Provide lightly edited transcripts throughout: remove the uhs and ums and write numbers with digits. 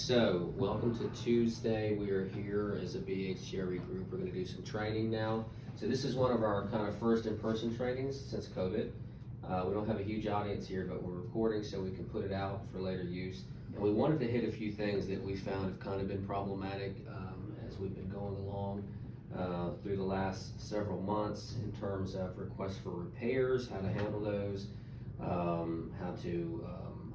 So, welcome to Tuesday. We are here as a BHG group. We're going to do some training now. So this is one of our kind of first in-person trainings since COVID. We don't have a huge audience here, but we're recording so we can put it out for later use. And we wanted to hit a few things that we found have kind of been problematic as we've been going along through the last several months in terms of requests for repairs, how to handle those, how to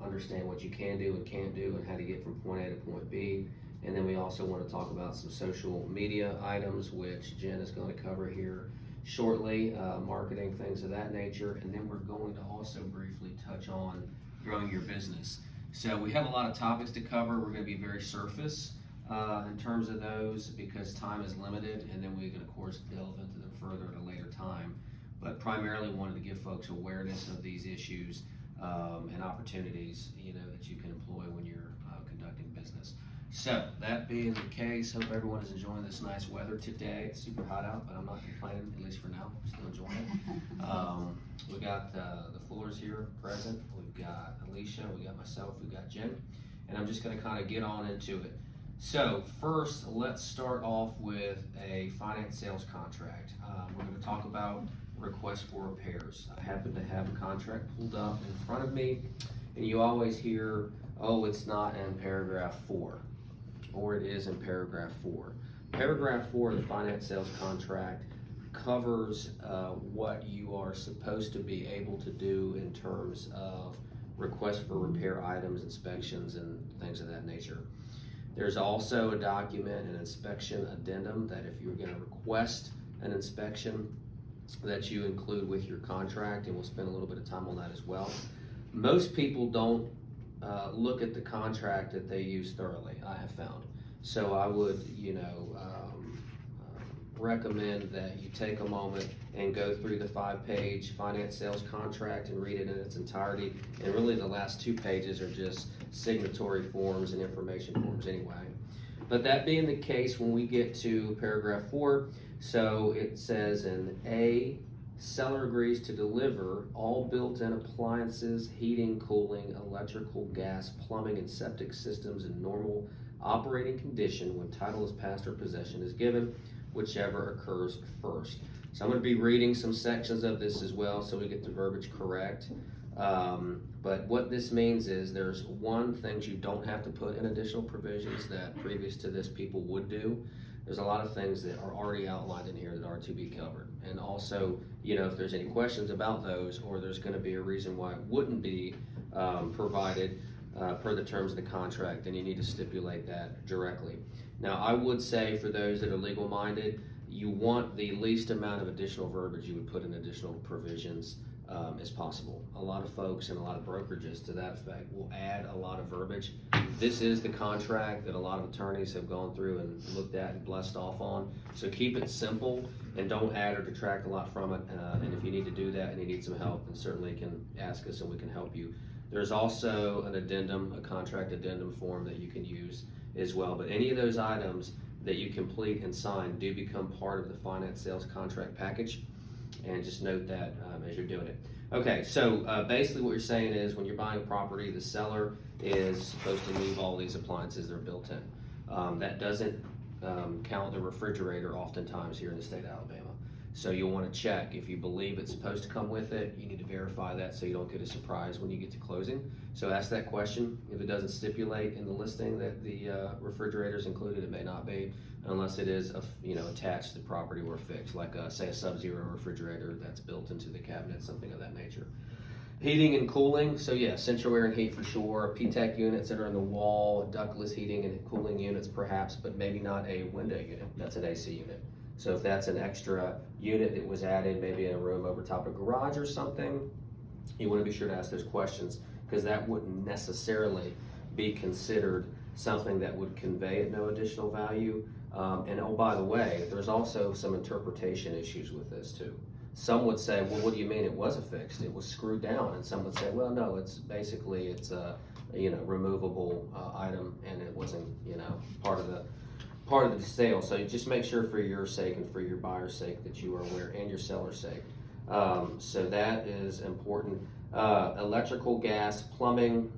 understand what you can do and can't do, and how to get from point A to point B. And then we also want to talk about some social media items, which Jen is going to cover here shortly, marketing, things of that nature. And then we're going to also briefly touch on growing your business. So we have a lot of topics to cover. We're going to be very surface in terms of those because time is limited, and then we can of course delve into them further at a later time. But primarily wanted to give folks awareness of these issues and opportunities, that you can employ when you're conducting business. So that being the case, hope everyone is enjoying this nice weather today. It's super hot out, but I'm not complaining, at least for now. I'm still enjoying it. We got the floors here present. We've got Alicia, we got myself, we got Jen, and I'm just going to kind of get on into it. So first, let's start off with a finance sales contract. We're going to talk about request for repairs. I happen to have a contract pulled up in front of me, and you always hear, oh, it's not in paragraph 4, or it is in paragraph 4. Paragraph 4 of the finance sales contract covers what you are supposed to be able to do in terms of requests for repair items, inspections, and things of that nature. There's also a document, an inspection addendum, that if you're going to request an inspection, that you include with your contract, and we'll spend a little bit of time on that as well. Most people don't look at the contract that they use thoroughly, I have found. So I would, recommend that you take a moment and go through the 5-page finance sales contract and read it in its entirety. And really the last 2 pages are just signatory forms and information forms anyway. But that being the case, when we get to paragraph 4, so it says in A, seller agrees to deliver all built-in appliances, heating, cooling, electrical, gas, plumbing, and septic systems in normal operating condition when title is passed or possession is given, whichever occurs first. So I'm going to be reading some sections of this as well so we get the verbiage correct. But what this means is there's things you don't have to put in additional provisions that previous to this people would do. There's a lot of things that are already outlined in here that are to be covered. And also, if there's any questions about those, or there's going to be a reason why it wouldn't be provided per the terms of the contract, then you need to stipulate that directly. Now, I would say for those that are legal minded, you want the least amount of additional verbiage you would put in additional provisions as possible. A lot of folks and a lot of brokerages to that effect will add a lot of verbiage. This is the contract that a lot of attorneys have gone through and looked at and blessed off on. So keep it simple and don't add or detract a lot from it. And if you need to do that and you need some help, then certainly you can ask us and we can help you. There's also an addendum, a contract addendum form that you can use as well. But any of those items that you complete and sign do become part of the finance sales contract package. And just note that as you're doing it. Okay, so basically what you're saying is when you're buying a property, the seller is supposed to leave all these appliances, they're built in. That doesn't count the refrigerator oftentimes here in the state of Alabama. So you'll want to check if you believe it's supposed to come with it. You need to verify that so you don't get a surprise when you get to closing. So ask that question. If it doesn't stipulate in the listing that the refrigerator is included, it may not be, unless it is attached to the property or fixed, like say a Sub-Zero refrigerator that's built into the cabinet, something of that nature. Heating and cooling, so yeah, central air and heat for sure. PTEC units that are in the wall, ductless heating and cooling units perhaps, but maybe not a window unit. That's an AC unit. So if that's an extra unit that was added, maybe in a room over top of a garage or something, you want to be sure to ask those questions because that wouldn't necessarily be considered something that would convey at no additional value. And oh, by the way, there's also some interpretation issues with this too. Some would say, well, what do you mean it was affixed? It was screwed down. And some would say, well, no, it's a removable item and it wasn't part of the sale. So you just make sure for your sake and for your buyer's sake that you are aware, and your seller's sake. So that is important. Electrical, gas, plumbing,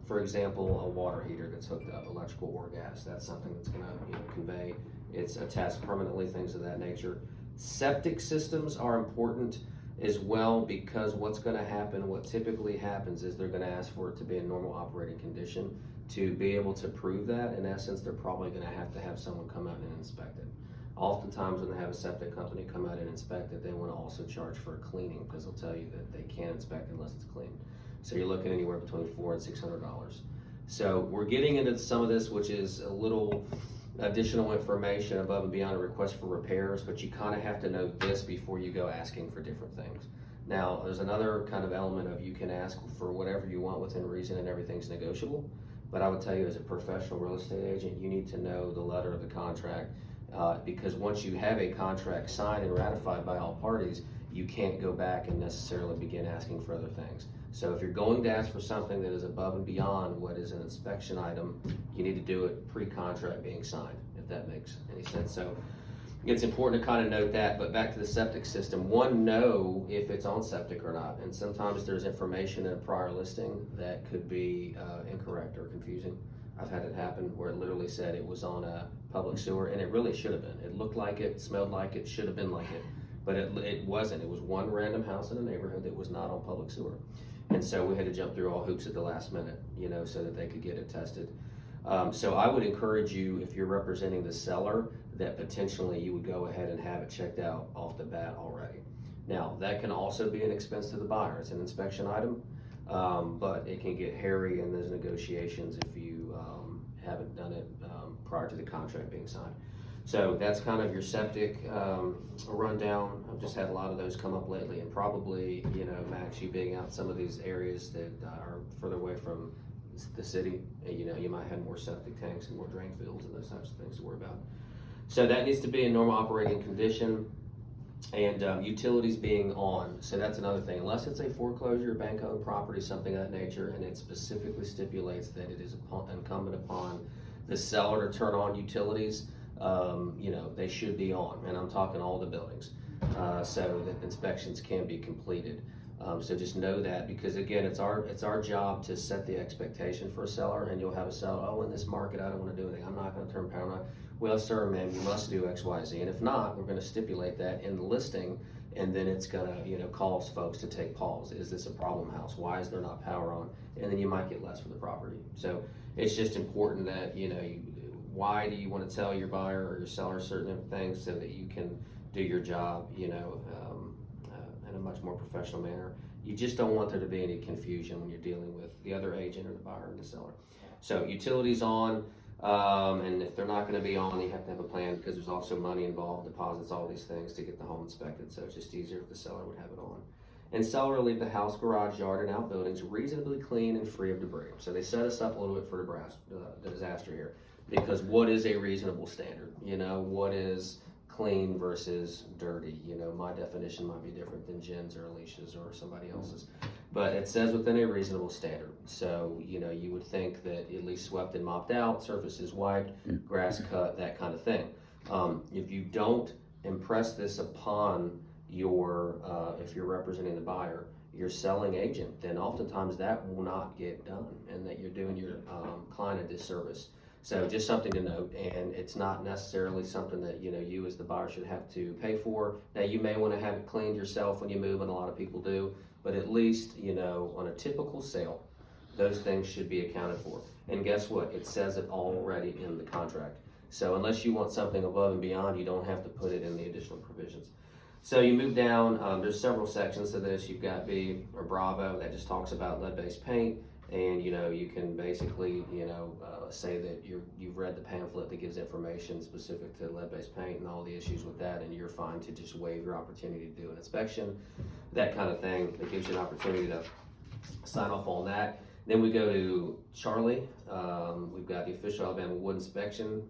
For example, a water heater that's hooked up, electrical or gas, that's something that's gonna, convey, it's attached permanently, things of that nature. Septic systems are important as well, because what's gonna happen, what typically happens is they're gonna ask for it to be in normal operating condition. To be able to prove that, in essence, they're probably gonna have to have someone come out and inspect it. Oftentimes when they have a septic company come out and inspect it, they wanna also charge for a cleaning, because they'll tell you that they can't inspect unless it's clean. So you're looking anywhere between $400 and $600. So we're getting into some of this, which is a little additional information above and beyond a request for repairs, but you kind of have to know this before you go asking for different things. Now, there's another kind of element of you can ask for whatever you want within reason and everything's negotiable. But I would tell you, as a professional real estate agent, you need to know the letter of the contract, because once you have a contract signed and ratified by all parties, you can't go back and necessarily begin asking for other things. So if you're going to ask for something that is above and beyond what is an inspection item, you need to do it pre-contract being signed, if that makes any sense. So it's important to kind of note that. But back to the septic system, know if it's on septic or not. And sometimes there's information in a prior listing that could be incorrect or confusing. I've had it happen where it literally said it was on a public sewer, and it really should have been. It looked like it, smelled like it, should have been like it, but it wasn't. It was one random house in a neighborhood that was not on public sewer. And so we had to jump through all hoops at the last minute, so that they could get it tested. So I would encourage you, if you're representing the seller, that potentially you would go ahead and have it checked out off the bat already. Now, that can also be an expense to the buyer. It's an inspection item, but it can get hairy in those negotiations if you haven't done it prior to the contract being signed. So that's kind of your septic rundown. I've just had a lot of those come up lately, and probably, Max, you being out some of these areas that are further away from the city, you might have more septic tanks and more drain fields and those types of things to worry about. So that needs to be in normal operating condition, and utilities being on. So that's another thing. Unless it's a foreclosure, bank-owned property, something of that nature, and it specifically stipulates that it is incumbent upon the seller to turn on utilities, they should be on, and I'm talking all the buildings, so that inspections can be completed. So just know that, because again, it's our job to set the expectation for a seller. And you'll have a seller, in this market, I don't want to do anything. I'm not going to turn power on. Well, sir, ma'am, you must do X, Y, Z. And if not, we're going to stipulate that in the listing, and then it's going to, cause folks to take pause. Is this a problem house? Why is there not power on? And then you might get less for the property. So it's just important that, why do you want to tell your buyer or your seller certain things so that you can do your job, in a much more professional manner. You just don't want there to be any confusion when you're dealing with the other agent or the buyer and the seller. So utilities on, and if they're not going to be on, you have to have a plan, because there's also money involved, deposits, all these things to get the home inspected. So it's just easier if the seller would have it on. And seller will leave the house, garage, yard, and outbuildings reasonably clean and free of debris. So they set us up a little bit for the disaster here, because what is a reasonable standard? What is clean versus dirty? My definition might be different than Jen's or Alicia's or somebody else's, but it says within a reasonable standard. So, you would think that at least swept and mopped out, surfaces wiped, grass cut, that kind of thing. If you don't impress this upon if you're representing the buyer, your selling agent, then oftentimes that will not get done, and that you're doing your client a disservice. So just something to note, and it's not necessarily something that you as the buyer should have to pay for. Now, you may want to have it cleaned yourself when you move, and a lot of people do, but at least on a typical sale, those things should be accounted for. And guess what? It says it already in the contract. So unless you want something above and beyond, you don't have to put it in the additional provisions. So you move down, there's several sections to this. You've got B or Bravo, that just talks about lead-based paint. And you can basically say that you've read the pamphlet that gives information specific to lead-based paint and all the issues with that, and you're fine to just waive your opportunity to do an inspection, that kind of thing. It gives you an opportunity to sign off on that. Then we go to Charlie. We've got the official Alabama wood inspection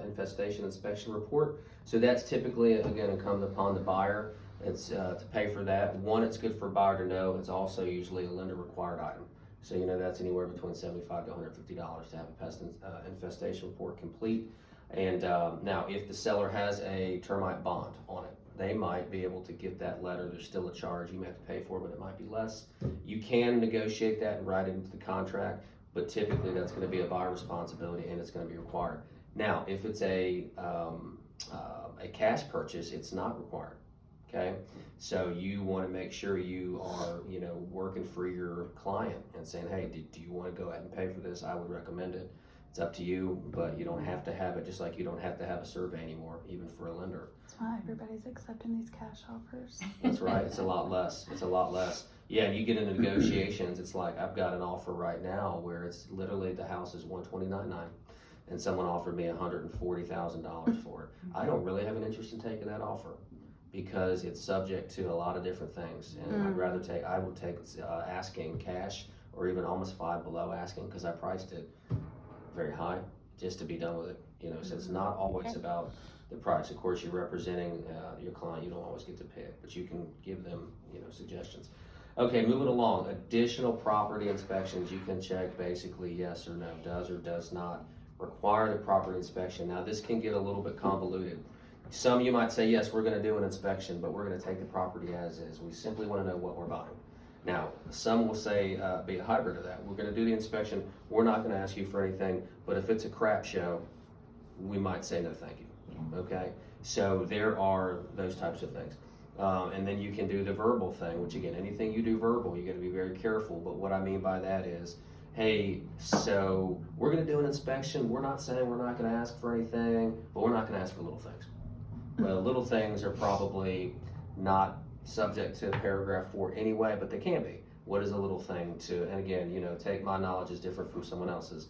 infestation inspection report. So that's typically, again, incumbent upon the buyer. It's to pay for that. One, it's good for a buyer to know. It's also usually a lender required item. So that's anywhere between $75 to $150 to have a pest infestation report complete. And now, if the seller has a termite bond on it, they might be able to get that letter. There's still a charge you may have to pay for, but it might be less. You can negotiate that and write it into the contract, but typically that's gonna be a buyer responsibility and it's gonna be required. Now, if it's a cash purchase, it's not required, okay? So you wanna make sure you are, working for your client and saying, hey, do you wanna go ahead and pay for this? I would recommend it. It's up to you, but you don't have to have it, just like you don't have to have a survey anymore, even for a lender. That's why everybody's accepting these cash offers. That's right, it's a lot less, Yeah, and you get into negotiations, it's like, I've got an offer right now where it's literally, the house is $129,900, and someone offered me $140,000 for it. I don't really have an interest in taking that offer, because it's subject to a lot of different things, and I would take asking cash, or even almost 5 below asking, because I priced it very high just to be done with it. So it's not always about the price. Of course, you're representing your client. You don't always get to pick, but you can give them suggestions. Okay, moving along. Additional property inspections, you can check basically yes or no, does or does not require the property inspection. Now this can get a little bit convoluted. Some you might say, yes, we're going to do an inspection, but we're going to take the property as is. We simply want to know what we're buying. Now, some will say, be a hybrid of that. We're going to do the inspection. We're not going to ask you for anything, but if it's a crap show, we might say no thank you, okay? So there are those types of things. And then you can do the verbal thing, which again, anything you do verbal, you got to be very careful. But what I mean by that is, hey, so we're going to do an inspection. We're not saying we're not going to ask for anything, but we're not going to ask for little things. Well, little things are probably not subject to paragraph 4 anyway, but they can be. What is a little thing to, and again, take my knowledge is different from someone else's.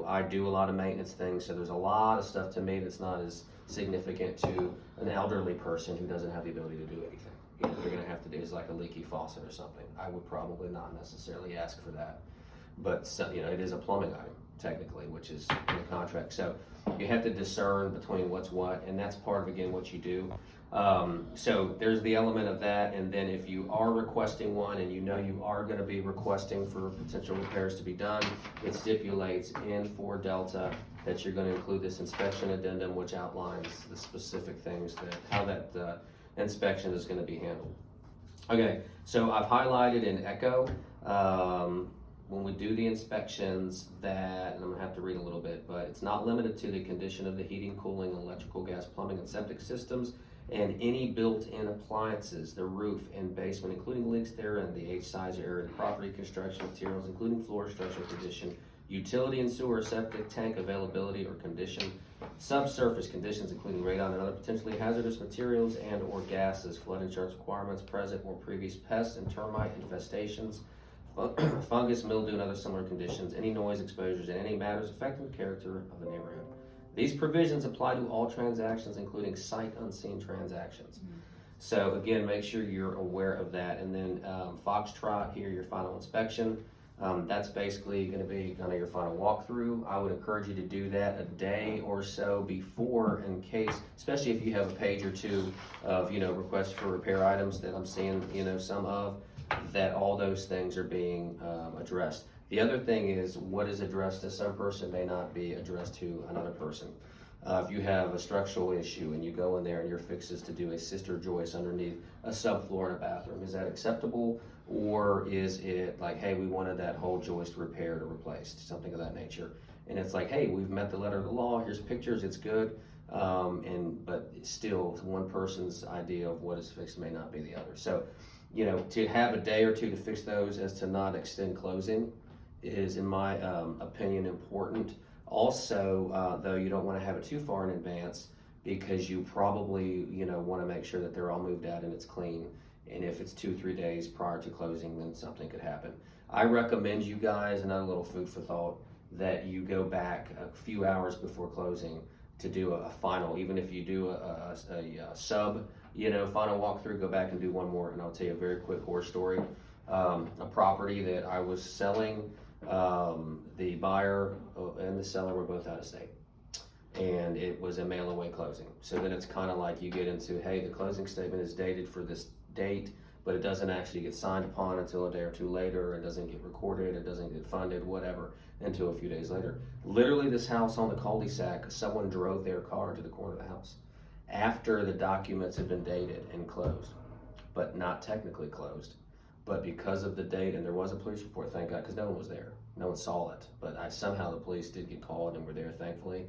I do a lot of maintenance things, so there's a lot of stuff to me that's not as significant to an elderly person who doesn't have the ability to do anything. They're gonna have to do is like a leaky faucet or something. I would probably not necessarily ask for that, but it is a plumbing item technically, which is in the contract. So you have to discern between what's what, and that's part of, again, what you do. So there's the element of that, and then if you are requesting one and you are going to be requesting for potential repairs to be done, it stipulates in 4 Delta that you're going to include this inspection addendum, which outlines the specific things how that inspection is going to be handled. Okay, so I've highlighted in Echo when we do the inspections that, and I'm gonna have to read a little bit, but it's not limited to the condition of the heating, cooling, electrical, gas, plumbing, and septic systems, and any built-in appliances, the roof and basement, including leaks therein, the age, size, or area of the property, construction materials, including floor, structural condition, utility and sewer, septic tank availability or condition, subsurface conditions, including radon and other potentially hazardous materials and or gases, flood insurance requirements, present or previous pests and termite infestations, fungus, mildew, and other similar conditions, any noise exposures, and any matters affecting the character of the neighborhood. These provisions apply to all transactions, including sight unseen transactions. So again, make sure you're aware of that. And then Foxtrot here, your final inspection. That's basically going to be kind of your final walkthrough. I would encourage you to do that a day or so before, in case, especially if you have a page or two of requests for repair items that I'm seeing some of, that all those things are being addressed. The other thing is, what is addressed to some person may not be addressed to another person. If you have a structural issue and you go in there and your fix is to do a sister joist underneath a subfloor in a bathroom, is that acceptable? Or is it like, hey, we wanted that whole joist repaired or replaced, something of that nature? And it's like, hey, we've met the letter of the law, here's pictures, it's good. But still, one person's idea of what is fixed may not be the other. So, to have a day or two to fix those as to not extend closing is, in my opinion, important. Also, though, you don't want to have it too far in advance, because you probably, want to make sure that they're all moved out and it's clean. And if it's 2-3 days prior to closing, then something could happen. I recommend you guys, another little food for thought, that you go back a few hours before closing to do a final. Even if you do a sub, final walkthrough, go back and do one more. And I'll tell you a very quick horror story. A property that I was selling, the buyer and the seller were both out of state, and it was a mail away closing. So then it's kind of like you get into, hey, the closing statement is dated for this date, but it doesn't actually get signed upon until a day or two later. It doesn't get recorded, it doesn't get funded, whatever, until a few days later. Literally, this house on the cul-de-sac, someone drove their car to the corner of the house after the documents had been dated and closed, but not technically closed. But because of the date, and there was a police report, thank God, because no one was there. No one saw it, but somehow the police did get called and were there, thankfully,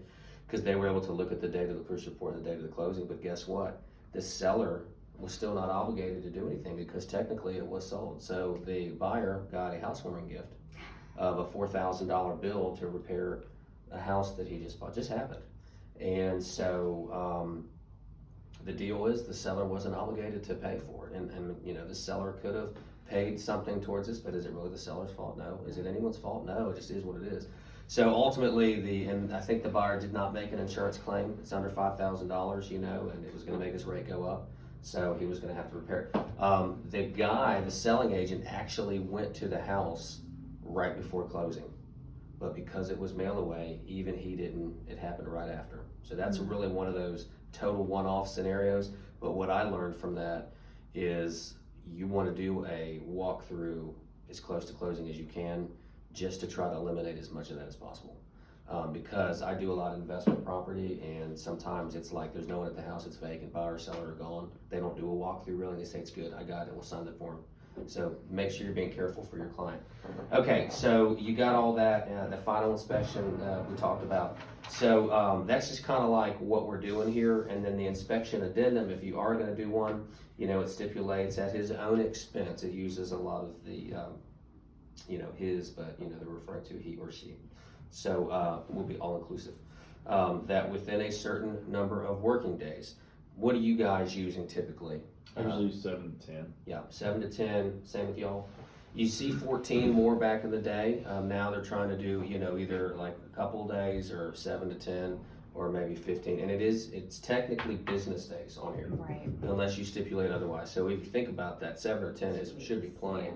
because they were able to look at the date of the police report and the date of the closing. But guess what? The seller was still not obligated to do anything because technically it was sold. So the buyer got a housewarming gift of a $4,000 bill to repair a house that he just bought. Just happened. And so the deal is the seller wasn't obligated to pay for it. And you know, the seller could have paid something towards this, but is it really the seller's fault? No. Is it anyone's fault? No, it just is what it is. So ultimately, and I think the buyer did not make an insurance claim. It's under $5,000, you know, and it was gonna make his rate go up. So he was gonna have to repair it. The guy, the selling agent, actually went to the house right before closing. But because it was mail away, even he didn't, it happened right after. So that's really one of those total one-off scenarios. But what I learned from that is you want to do a walkthrough as close to closing as you can, just to try to eliminate as much of that as possible. Because I do a lot of investment property, and sometimes it's like there's no one at the house, it's vacant, buyer or seller are gone. They don't do a walkthrough really, they say it's good, I got it, we'll sign the form. So make sure you're being careful for your client. Okay, so you got all that, the final inspection we talked about. So that's just kind of like what we're doing here, and then the inspection addendum, if you are gonna do one, you know, it stipulates at his own expense. It uses a lot of the, you know, his, but you know, they're referring to he or she. So we'll be all inclusive. That within a certain number of working days. What are you guys using typically? I usually use 7 to 10. Yeah, 7 to 10, same with y'all. You see 14 more back in the day. Now they're trying to do, you know, either like a couple of days or 7 to 10 or maybe 15. And it's technically business days on here. Right. Unless you stipulate otherwise. So if you think about that, 7 or 10 should be plenty.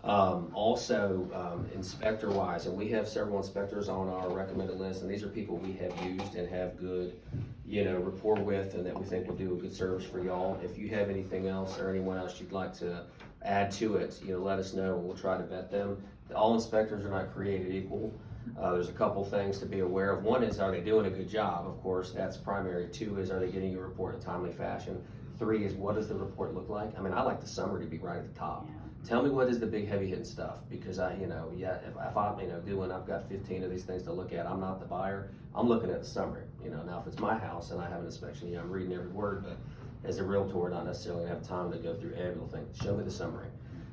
Also, inspector wise, and we have several inspectors on our recommended list, and these are people we have used and have good, you know, rapport with, and that we think will do a good service for y'all. If you have anything else or anyone else you'd like to add to it, you know, let us know and we'll try to vet them. All inspectors are not created equal. There's a couple things to be aware of. One is, are they doing a good job? Of course, that's primary. 2 is, are they getting your report in a timely fashion? 3 is, what does the report look like? I mean, I like the summary to be right at the top. Tell me what is the big heavy hitting stuff, because I, you know, if I'm, you know, doing, I've got 15 of these things to look at, I'm not the buyer, I'm looking at the summary, you know. Now if it's my house and I have an inspection, you know, I'm reading every word, but as a realtor, not necessarily gonna have time to go through every little thing. Show me the summary.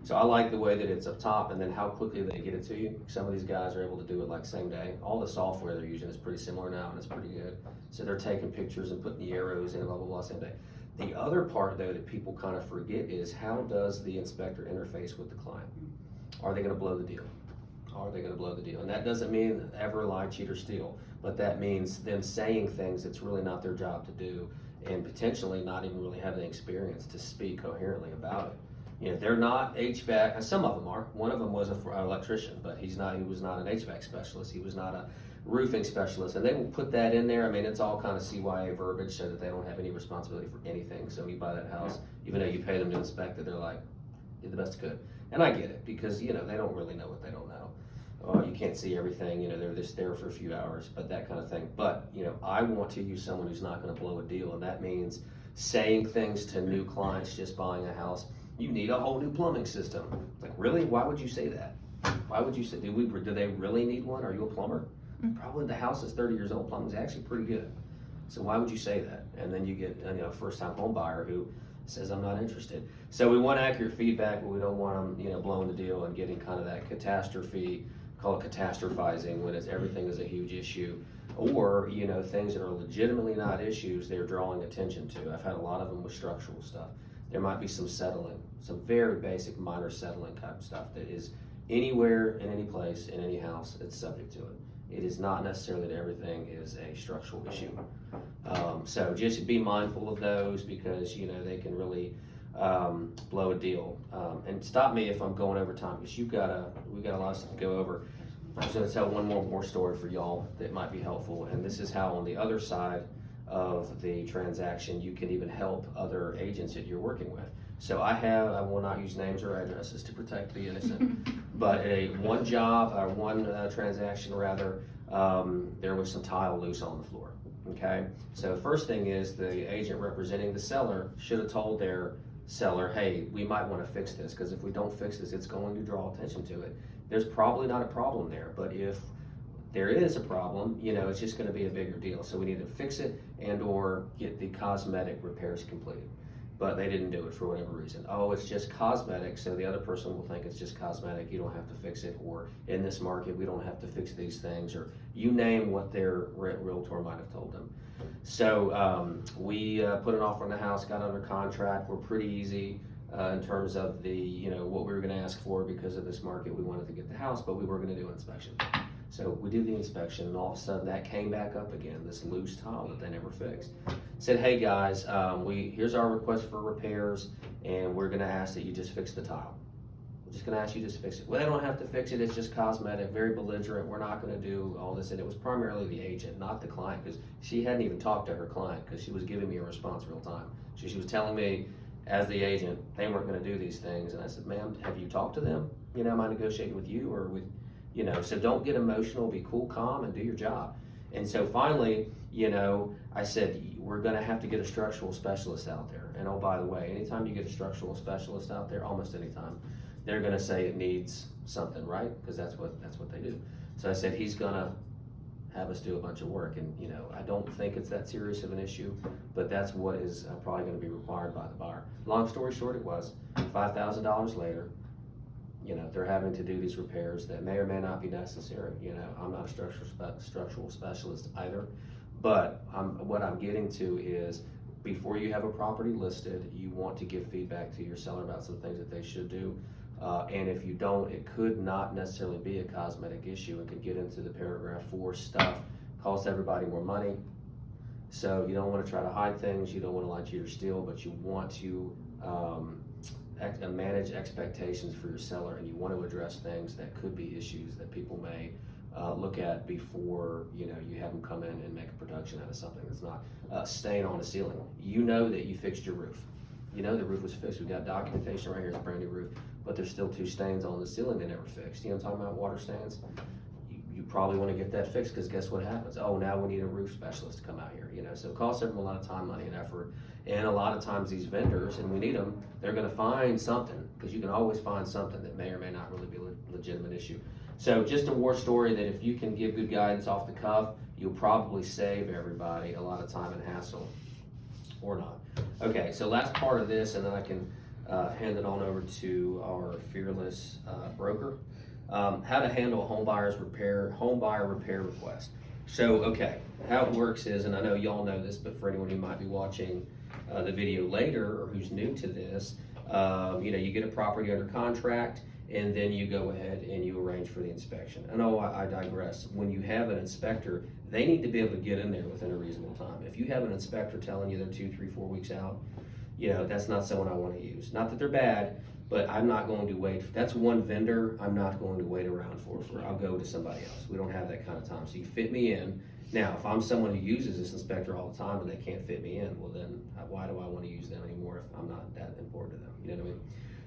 So I like the way that it's up top and then how quickly they get it to you. Some of these guys are able to do it like same day. All the software they're using is pretty similar now and it's pretty good. So they're taking pictures and putting the arrows in and blah, blah, blah, same day. The other part though that people kind of forget is, how does the inspector interface with the client? Are they gonna blow the deal? Are they gonna blow the deal? And that doesn't mean ever lie, cheat, or steal, but that means them saying things that's really not their job to do, and potentially not even really having the experience to speak coherently about it. You know, they're not HVAC, some of them are. One of them was an electrician, but he was not an HVAC specialist. He was not a roofing specialist, and they will put that in there. I mean, it's all kind of CYA verbiage so that they don't have any responsibility for anything. So when you buy that house, even though you pay them to inspect it, they're like, did the best you could. And I get it, because, you know, they don't really know what they don't know. You can't see everything, you know, they're just there for a few hours, but that kind of thing. But, you know, I want to use someone who's not gonna blow a deal, and that means saying things to new clients just buying a house. You need a whole new plumbing system. Like, really? Why would you say that? Why would you say, do they really need one? Are you a plumber? Probably the house is 30 years old, plumbing's actually pretty good. So why would you say that? And then you get, you know, a first-time home buyer who says, I'm not interested. So we want accurate feedback, but we don't want them, you know, blowing the deal and getting kind of that catastrophe, call it catastrophizing, when everything is a huge issue. Or, you know, things that are legitimately not issues, they're drawing attention to. I've had a lot of them with structural stuff. There might be some settling, some very basic minor settling type of stuff that is anywhere, in any place, in any house, it's subject to it. It is not necessarily that everything is a structural issue. So just be mindful of those, because, you know, they can really blow a deal. And stop me if I'm going over time, because we've got a lot of stuff to go over. I'm just gonna tell one more story for y'all that might be helpful. And this is how on the other side of the transaction, you can even help other agents that you're working with. So I will not use names or addresses to protect the innocent, but one transaction rather, there was some tile loose on the floor, okay? So first thing is, the agent representing the seller should have told their seller, hey, we might wanna fix this, because if we don't fix this, it's going to draw attention to it. there's probably not a problem there. But if there is a problem, it's just gonna be a bigger deal. So we need to fix it and or get the cosmetic repairs completed. But they didn't do it for whatever reason. Oh, it's just cosmetic, so the other person will think it's just cosmetic, you don't have to fix it, or in this market, we don't have to fix these things, or you name what their realtor might have told them. So we put an offer on the house, got under contract. We're pretty easy in terms of the, what we were gonna ask for because of this market. We wanted to get the house, but we were gonna do an inspection. So we did the inspection, and all of a sudden that came back up again, this loose tile that they never fixed. Said, hey guys, here's our request for repairs, and we're gonna ask that you just fix the tile. We're just gonna ask you to just fix it. Well, they don't have to fix it, it's just cosmetic, very belligerent, we're not gonna do all this. And it was primarily the agent, not the client, because she hadn't even talked to her client, because she was giving me a response real time. She was telling me, as the agent, they weren't gonna do these things. And I said, ma'am, have you talked to them? Am I negotiating with you or with, so don't get emotional, be cool, calm, and do your job. And so finally, I said, we're gonna have to get a structural specialist out there. And oh, by the way, anytime you get a structural specialist out there, almost anytime, they're gonna say it needs something, right? Because that's what they do. So I said, he's gonna have us do a bunch of work. And I don't think it's that serious of an issue, but that's what is probably gonna be required by the buyer. Long story short, it was $5,000 later. They're having to do these repairs that may or may not be necessary. I'm not a structural specialist either, but what I'm getting to is, before you have a property listed, you want to give feedback to your seller about some things that they should do. And if you don't, it could not necessarily be a cosmetic issue. It could get into the paragraph 4 stuff, cost everybody more money. So you don't want to try to hide things, you don't want to lie, cheat, or steal, but you want to manage expectations for your seller, and you want to address things that could be issues that people may look at before you have them come in and make a production out of something that's not stain on the ceiling. That you fixed your roof. The roof was fixed. We got documentation right here. It's a brand new roof, but there's still 2 stains on the ceiling they never fixed. I'm talking about, water stains. You probably want to get that fixed, because guess what happens? Oh, now we need a roof specialist to come out here. So it costs everyone a lot of time, money, and effort. And a lot of times these vendors, and we need them, they're going to find something, because you can always find something that may or may not really be a legitimate issue. So just a war story that if you can give good guidance off the cuff, you'll probably save everybody a lot of time and hassle, or not. Okay, so last part of this, and then I can hand it on over to our fearless broker. How to handle a home buyer repair request. So, okay, how it works is, and I know y'all know this, but for anyone who might be watching the video later or who's new to this, you get a property under contract, and then you go ahead and you arrange for the inspection. And I digress. When you have an inspector, they need to be able to get in there within a reasonable time. If you have an inspector telling you they're 2, 3, 4 weeks out, that's not someone I want to use. Not that they're bad, but I'm not going to wait. That's one vendor I'm not going to wait around for. I'll go to somebody else. We don't have that kind of time. So you fit me in. Now, if I'm someone who uses this inspector all the time and they can't fit me in, well then, why do I want to use them anymore if I'm not that important to them? You know what I mean?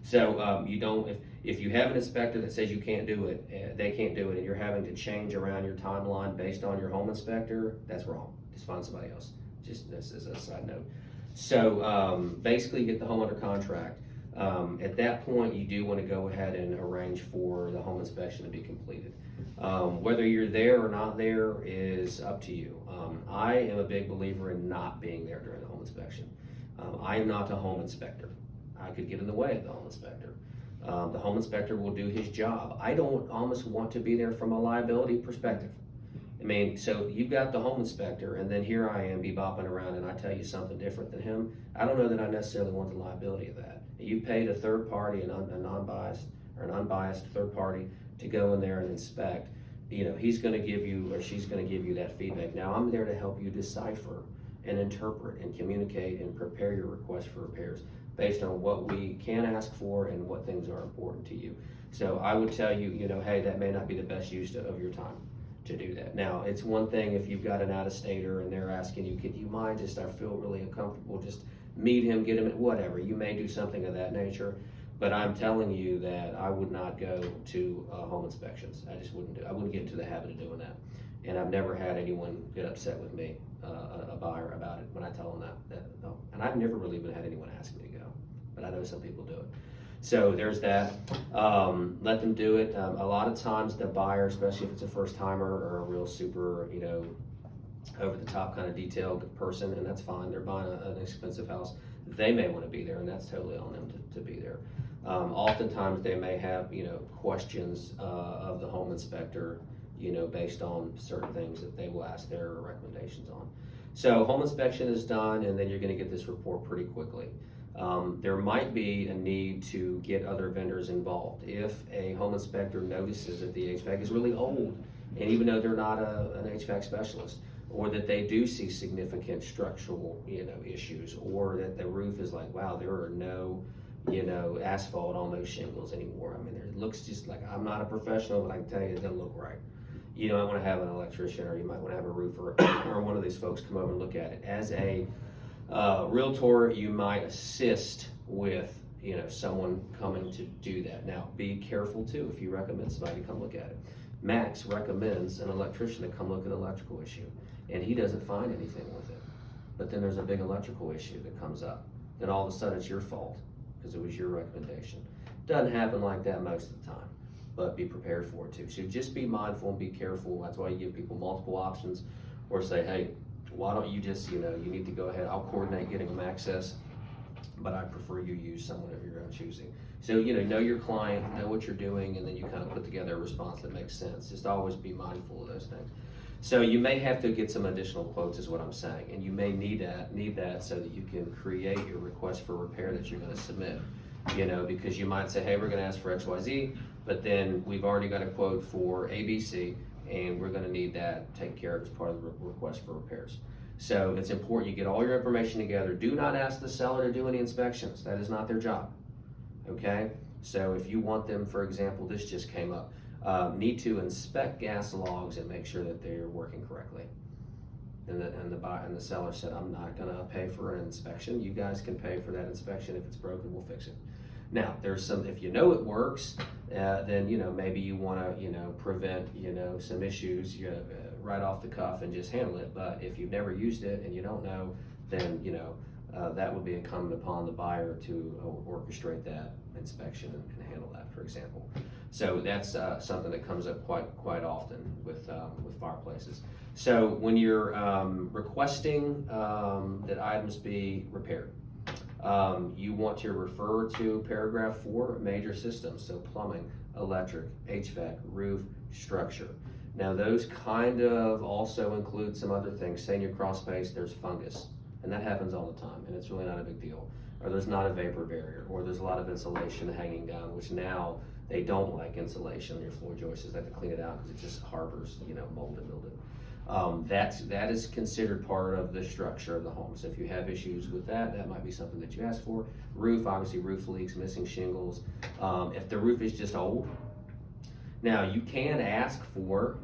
So you don't, if you have an inspector that says you can't do it, they can't do it, and you're having to change around your timeline based on your home inspector, that's wrong. Just find somebody else. Just this is a side note. So basically, you get the home under contract. At that point, you do want to go ahead and arrange for the home inspection to be completed. Whether you're there or not there is up to you. I am a big believer in not being there during the home inspection. I am not a home inspector. I could get in the way of the home inspector. The home inspector will do his job. I don't almost want to be there from a liability perspective. I mean, so you've got the home inspector, and then here I am bebopping around, and I tell you something different than him. I don't know that I necessarily want the liability of that. You paid a third party, a non-biased or an unbiased third party, to go in there and inspect. He's going to give you, or she's going to give you that feedback. Now I'm there to help you decipher and interpret and communicate and prepare your request for repairs based on what we can ask for and what things are important to you. So I would tell you, hey, that may not be the best use of your time to do that. Now, it's one thing if you've got an out-of-stater and they're asking you, could you mind I feel really uncomfortable, just meet him, get him, whatever. You may do something of that nature, but I'm telling you that I would not go to home inspections. I just wouldn't I wouldn't get into the habit of doing that. And I've never had anyone get upset with me, a buyer, about it when I tell them that no. And I've never really even had anyone ask me to go, but I know some people do it. So there's that. Let them do it. A lot of times the buyer, especially if it's a first timer or a real super, over the top kind of detailed person, and that's fine. They're buying an expensive house. They may want to be there, and that's totally on them to be there. Oftentimes they may have, questions of the home inspector, based on certain things that they will ask their recommendations on. So home inspection is done, and then you're going to get this report pretty quickly. There might be a need to get other vendors involved. If a home inspector notices that the HVAC is really old, and even though they're not an HVAC specialist, or that they do see significant structural, issues, or that the roof is like, wow, there are no, asphalt on those shingles anymore. I mean, it looks just like, I'm not a professional, but I can tell you it doesn't look right. You might want to have an electrician, or you might want to have a roofer, or one of these folks come over and look at it. As a realtor, you might assist with, someone coming to do that. Now, be careful too if you recommend somebody to come look at it. Max recommends an electrician to come look at an electrical issue, and he doesn't find anything with it. But then there's a big electrical issue that comes up. Then all of a sudden it's your fault because it was your recommendation. Doesn't happen like that most of the time, but be prepared for it too. So just be mindful and be careful. That's why you give people multiple options, or say, hey, why don't you just, you need to go ahead, I'll coordinate getting them access, but I prefer you use someone of your own choosing. So, know your client, know what you're doing, and then you kind of put together a response that makes sense. Just always be mindful of those things. So you may have to get some additional quotes is what I'm saying, and you may need that so that you can create your request for repair that you're gonna submit, because you might say, hey, we're gonna ask for XYZ, but then we've already got a quote for ABC, and we're gonna need that taken care of as part of the request for repairs. So it's important you get all your information together. Do not ask the seller to do any inspections. That is not their job, okay? So if you want them, for example, this just came up, need to inspect gas logs and make sure that they're working correctly. And the seller said, I'm not gonna pay for an inspection. You guys can pay for that inspection. If it's broken, we'll fix it. Now, there's some, if it works, then, maybe you wanna, prevent, some issues right off the cuff and just handle it. But if you've never used it and you don't know, then, that would be incumbent upon the buyer to orchestrate that inspection and handle that, for example. So that's something that comes up quite often with fireplaces. So when you're requesting that items be repaired, you want to refer to paragraph 4, major systems, so plumbing, electric, HVAC, roof, structure. Now those kind of also include some other things. Say in your crawl space there's fungus, and that happens all the time, and it's really not a big deal. Or there's not a vapor barrier, or there's a lot of insulation hanging down, which now they don't like insulation on your floor joists. They have to clean it out because it just harbors, mold and mildew. That is considered part of the structure of the home. So if you have issues with that, that might be something that you ask for. Roof, obviously roof leaks, missing shingles. If the roof is just old, now you can ask for,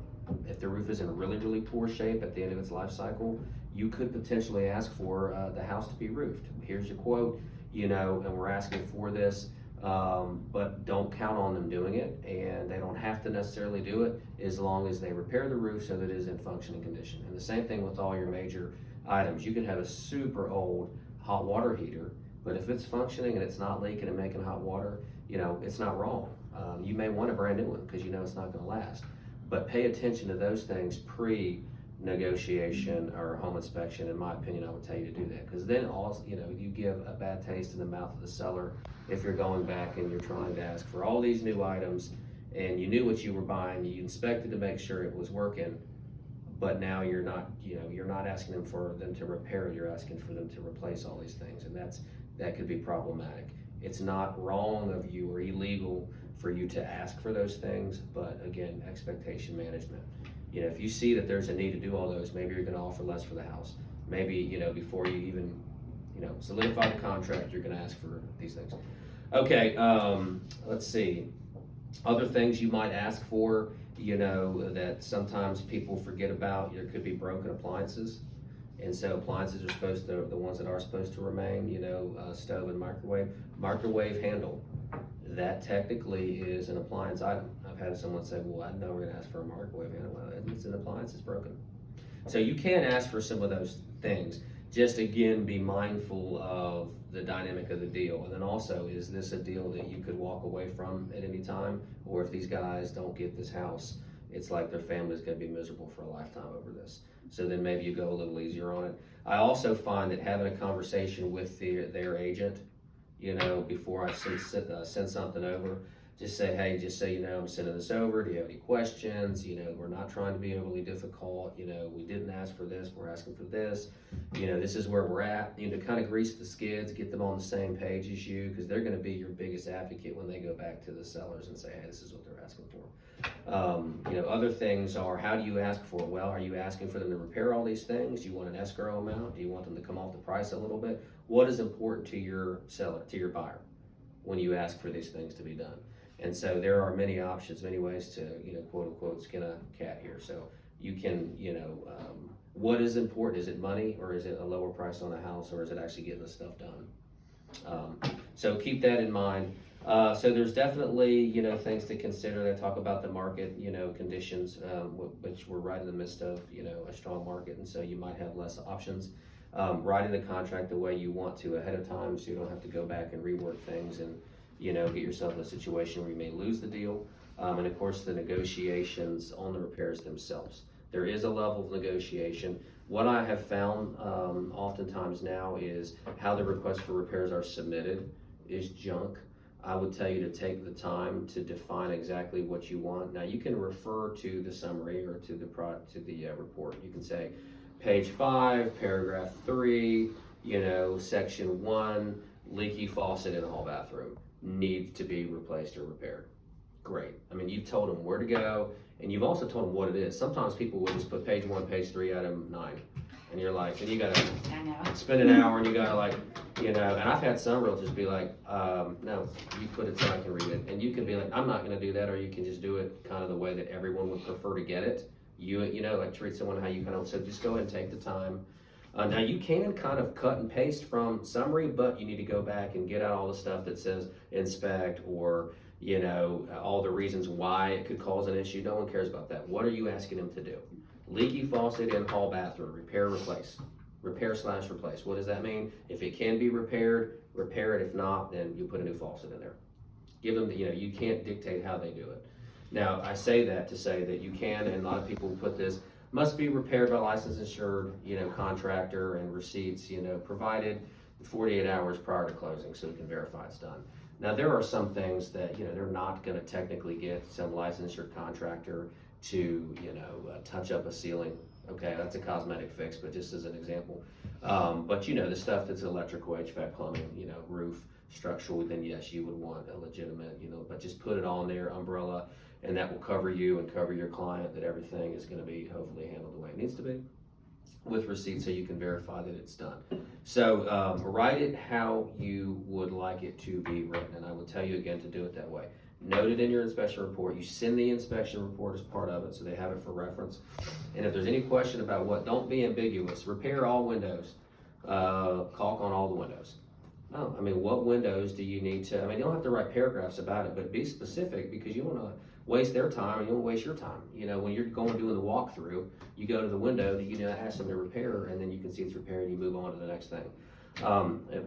if the roof is in really, really poor shape at the end of its life cycle, you could potentially ask for the house to be roofed. Here's your quote, and we're asking for this, but don't count on them doing it, and they don't have to necessarily do it as long as they repair the roof so that it is in functioning condition. And the same thing with all your major items. You could have a super old hot water heater, but if it's functioning and it's not leaking and making hot water, it's not wrong. You may want a brand new one because it's not going to last. But pay attention to those things pre-negotiation or home inspection. In my opinion, I would tell you to do that, because then also, you give a bad taste in the mouth of the seller if you're going back and you're trying to ask for all these new items, and you knew what you were buying, you inspected to make sure it was working, but now you're not asking them for them to repair it. You're asking for them to replace all these things, and that could be problematic. It's not wrong of you or illegal for you to ask for those things, but again, expectation management. If you see that there's a need to do all those, maybe you're going to offer less for the house. Maybe, before you even, solidify the contract, you're going to ask for these things. Okay, let's see. Other things you might ask for, that sometimes people forget about. There could be broken appliances. And so appliances are supposed to, the ones that are supposed to remain, stove and microwave. Microwave handle, that technically is an appliance item. I've had someone say, well, I know we're gonna ask for a microwave handle. Well, it's an appliance, it's broken. So you can ask for some of those things. just again, be mindful of the dynamic of the deal. And then also, is this a deal that you could walk away from at any time? Or if these guys don't get this house, it's like their family's gonna be miserable for a lifetime over this. So then maybe you go a little easier on it. I also find that having a conversation with their agent, before I send something over, just say, hey, just so you know, I'm sending this over. Do you have any questions? We're not trying to be overly difficult. We didn't ask for this. We're asking for this. This is where we're at. Kind of grease the skids, get them on the same page as you, because they're going to be your biggest advocate when they go back to the sellers and say, hey, this is what they're asking for. Other things are, how do you ask for it? Well, are you asking for them to repair all these things? Do you want an escrow amount? Do you want them to come off the price a little bit? What is important to your seller, to your buyer, when you ask for these things to be done? And so there are many options, many ways to, quote unquote, skin a cat here. So you can, what is important? Is it money, or is it a lower price on a house, or is it actually getting the stuff done? So keep that in mind. So there's definitely, things to consider. They talk about the market, conditions, which we're right in the midst of, a strong market. And so you might have less options. Writing the contract the way you want to ahead of time, so you don't have to go back and rework things and, get yourself in a situation where you may lose the deal. And of course, the negotiations on the repairs themselves. There is a level of negotiation. What I have found oftentimes now is how the requests for repairs are submitted is junk. I would tell you to take the time to define exactly what you want. Now you can refer to the summary or to the report. You can say page 5, paragraph 3, section 1, leaky faucet in hall bathroom needs to be replaced or repaired. Great. I mean, you've told them where to go, and you've also told them what it is. Sometimes people will just put page 1, page 3, item 9. And you're like, and you gotta spend an hour, and you gotta and I've had some realtors be like, no, you put it so I can read it. And you can be like, I'm not gonna do that, or you can just do it kind of the way that everyone would prefer to get it. Treat someone how you so just go ahead and take the time. Now you can kind of cut and paste from summary, but you need to go back and get out all the stuff that says inspect or, all the reasons why it could cause an issue. No one cares about that. What are you asking them to do? Leaky faucet in hall bathroom, repair, replace. Repair/replace. What does that mean? If it can be repaired, repair it. If not, then you put a new faucet in there. Give them you can't dictate how they do it. Now, I say that to say that you can, and a lot of people put this, must be repaired by licensed insured, contractor, and receipts, provided 48 hours prior to closing so we can verify it's done. Now, there are some things that, they're not going to technically get some licensed insured contractor to, touch up a ceiling. Okay, that's a cosmetic fix, but just as an example. But the stuff that's electrical, HVAC, plumbing, roof, structural, then yes, you would want a legitimate, but just put it on their umbrella, and that will cover you and cover your client, that everything is going to be hopefully handled the way it needs to be with receipts, so you can verify that it's done. So write it how you would like it to be written, and I will tell you again to do it that way. Note it in your inspection report. You send the inspection report as part of it, so they have it for reference. And if there's any question about don't be ambiguous. Repair all windows. Caulk on all the windows. Oh, what windows do you need to? You don't have to write paragraphs about it, but be specific, because you want to waste their time and you don't waste your time. When you're doing the walkthrough, you go to the window that you ask them to repair, and then you can see it's repaired and you move on to the next thing.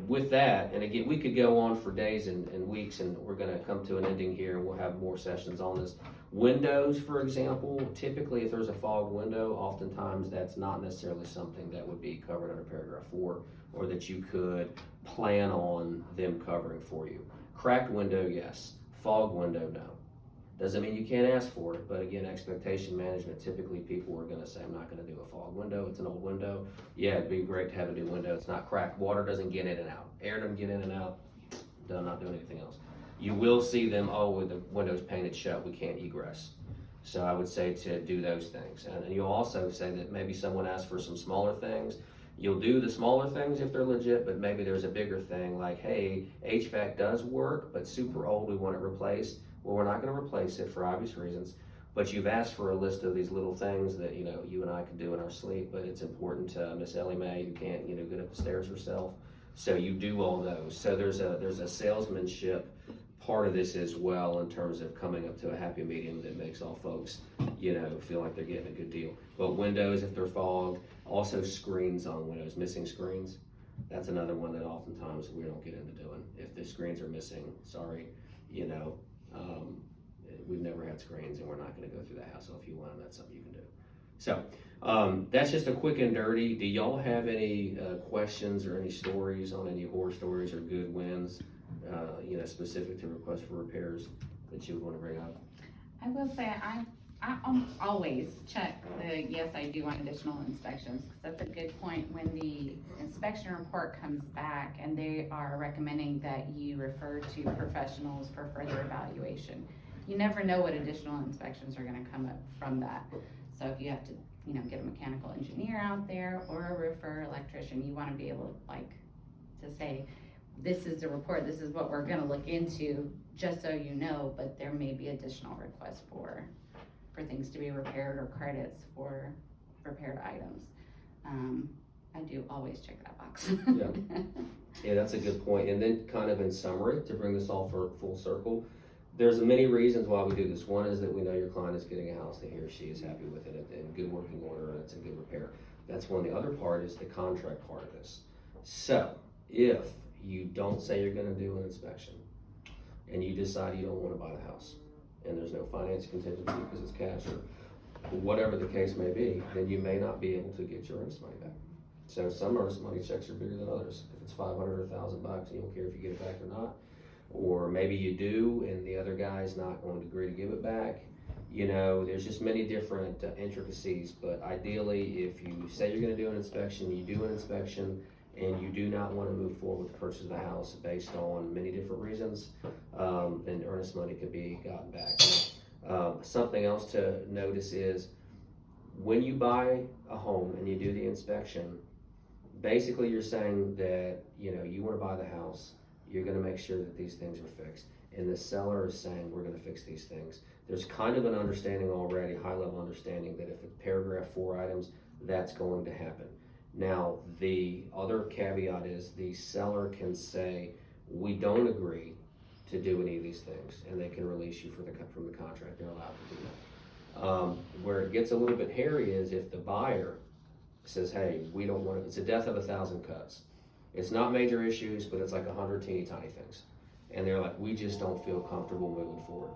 With that, and again, we could go on for days and weeks, and we're going to come to an ending here, and we'll have more sessions on this. Windows, for example, typically if there's a fog window, oftentimes that's not necessarily something that would be covered under paragraph 4, or that you could plan on them covering for you. Cracked window, yes. Fog window, no. Doesn't mean you can't ask for it, but again, expectation management, typically people are going to say, I'm not going to do a fog window, it's an old window. Yeah, it'd be great to have a new window. It's not cracked. Water doesn't get in and out. Air doesn't get in and out. I'm not doing anything else. You will see them, with the windows painted shut, we can't egress. So I would say to do those things. And you'll also say that maybe someone asks for some smaller things. You'll do the smaller things if they're legit, but maybe there's a bigger thing like, hey, HVAC does work, but super old, we want it replaced. Well, we're not going to replace it for obvious reasons, but you've asked for a list of these little things that, you and I can do in our sleep, but it's important to Miss Ellie Mae, who can't, get up the stairs herself. So you do all those. So there's a salesmanship part of this as well, in terms of coming up to a happy medium that makes all folks feel like they're getting a good deal. But windows, if they're fogged, also screens on windows, missing screens. That's another one that oftentimes we don't get into doing. If the screens are missing, sorry, we've never had screens and we're not gonna go through that hassle. If you want them, that's something you can do. So, that's just a quick and dirty. Do y'all have any questions or any stories on any horror stories or good wins, specific to requests for repairs that you would wanna bring up? I will say, I always check the yes, I do want additional inspections, because that's a good point. When the inspection report comes back and they are recommending that you refer to professionals for further evaluation, you never know what additional inspections are gonna come up from that. So if you have to, get a mechanical engineer out there or a roofer, electrician, you wanna be able to say, this is the report, this is what we're gonna look into, just so you know, but there may be additional requests for things to be repaired or credits for repaired items. I do always check that box. Yeah, that's a good point. And then kind of in summary, to bring this all for full circle, there's many reasons why we do this. One is that we know your client is getting a house that he or she is happy with it in good working order and it's in good repair. That's one. The other part is the contract part of this. So if you don't say you're gonna do an inspection and you decide you don't wanna buy the house and there's no finance contingency because it's cash or whatever the case may be, then you may not be able to get your earnest money back. So some earnest money checks are bigger than others. If it's $500 or $1,000, you don't care if you get it back or not. Or maybe you do and the other guy's not going to agree to give it back. There's just many different intricacies, but ideally if you say you're gonna do an inspection, you do an inspection, and you do not want to move forward with the purchase of the house based on many different reasons, then earnest money could be gotten back. Something else to notice is when you buy a home and you do the inspection, basically you're saying that you want to buy the house, you're going to make sure that these things are fixed, and the seller is saying we're going to fix these things. There's kind of an understanding already, high level understanding, that if it's paragraph 4 items, that's going to happen. Now, the other caveat is the seller can say, we don't agree to do any of these things, and they can release you from the contract. They're allowed to do that. Where it gets a little bit hairy is if the buyer says, hey, we don't want it. It's a death of 1,000 cuts. It's not major issues, but it's like 100 teeny tiny things. And they're like, we just don't feel comfortable moving forward.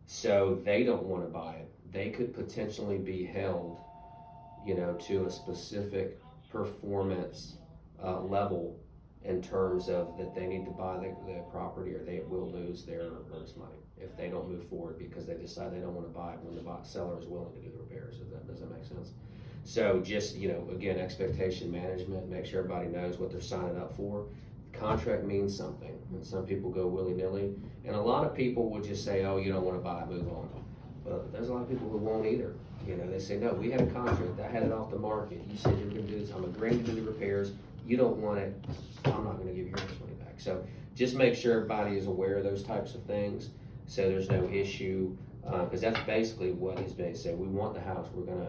So they don't want to buy it. They could potentially be held, to a specific performance level in terms of that they need to buy the property, or they will lose their earnest money if they don't move forward because they decide they don't want to buy it when the seller is willing to do the repairs. Does that make sense? So just, again, expectation management, make sure everybody knows what they're signing up for. Contract means something, and some people go willy-nilly, and a lot of people would just say, oh, you don't want to buy it, move on. But there's a lot of people who won't either. They say, no, we had a contract, I had it off the market, you said you're gonna do this, I'm agreeing to do the repairs, you don't want it, I'm not gonna give you your money back. So just make sure everybody is aware of those types of things, so there's no issue, because that's basically what he's been saying. We want the house, we're gonna,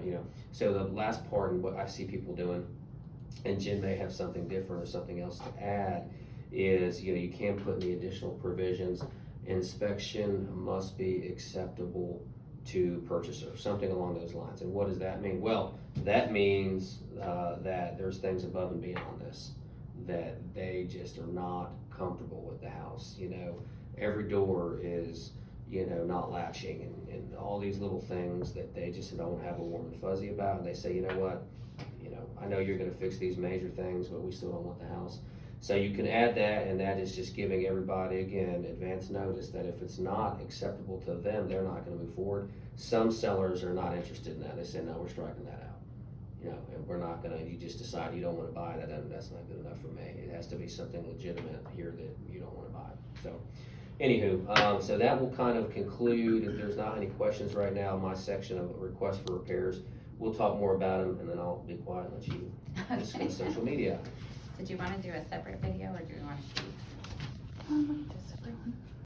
So the last part, and what I see people doing, and Jen may have something different or something else to add, is, you can put in the additional provisions, inspection must be acceptable to purchaser, something along those lines. And what does that mean? Well, that means that there's things above and beyond this, that they just are not comfortable with the house. Every door is, not latching, and all these little things that they just don't have a warm and fuzzy about. And they say, you know what, I know you're gonna fix these major things, but we still don't want the house. So you can add that, and that is just giving everybody, again, advance notice that if it's not acceptable to them, they're not gonna move forward. Some sellers are not interested in that. They say, no, we're striking that out. And we're not gonna, you just decide you don't wanna buy it, that's not good enough for me. It has to be something legitimate here that you don't wanna buy. So, anywho, so that will kind of conclude, if there's not any questions right now, my section of requests for repairs. We'll talk more about them, and then I'll be quiet and let you discuss social media. Did you want to do a separate video, or do you want to keep? Just everyone.